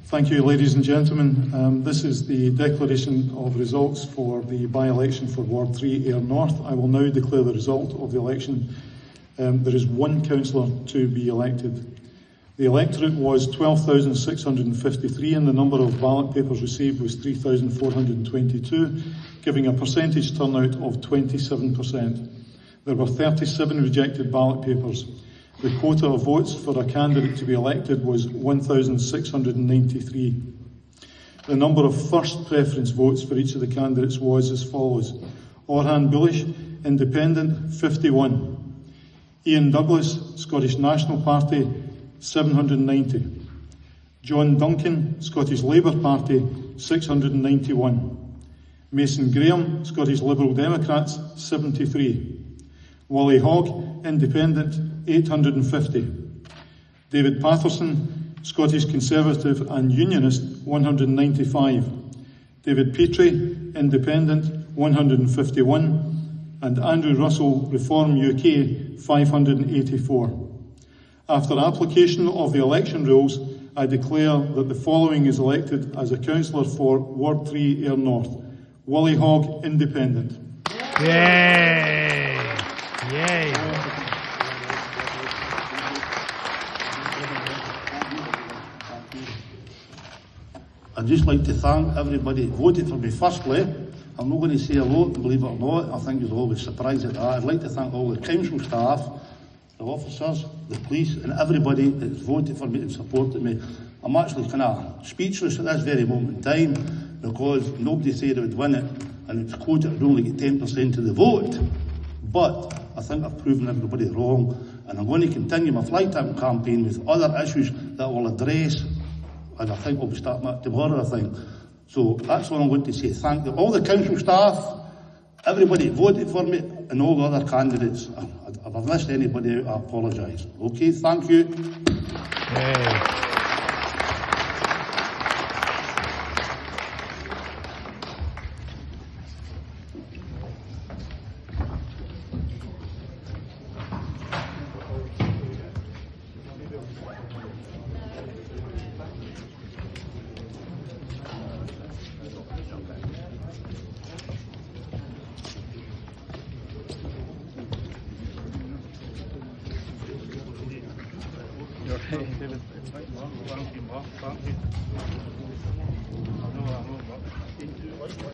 Thank you, ladies and gentlemen. This is the declaration of results for the by-election for Ward 3 Ayr North. I will now declare the result of the election. There is one councillor to be elected. The electorate was 12,653 and the number of ballot papers received was 3,422, giving a percentage turnout of 27%. There were 37 rejected ballot papers. The quota of votes for a candidate to be elected was 1,693. The number of first preference votes for each of the candidates was as follows: Orhan Bullish, Independent, 51. Ian Douglas, Scottish National Party, 790. John Duncan, Scottish Labour Party, 691. Mason Graham, Scottish Liberal Democrats, 73. Wullie Hogg, Independent, 850. David Patterson, Scottish Conservative and Unionist, 195. David Petrie, Independent, 151. And Andrew Russell, Reform UK, 584. After application of the election rules, I declare that the following is elected as a councillor for Ward 3 Ayr North: Wullie Hogg, Independent. Yay! Yay! I'd just like to thank everybody who voted for me. Firstly, I'm not going to say a lot, believe it or not, I think you're always surprised at that. I'd like to thank all the council staff, the officers, the police and everybody that's voted for me and supported me. I'm actually kind of speechless at this very moment in time because nobody said I would win it and it's quoted I'd only get 10% of the vote. But I think I've proven everybody wrong and I'm going to continue my fly time campaign with other issues that will address, and I think we'll be starting that tomorrow, I think. So that's what I'm going to say. Thank you, all the council staff, everybody voted for me, and all the other candidates. If I've missed anybody out, I apologise. Okay, thank you. Yay. Thank you.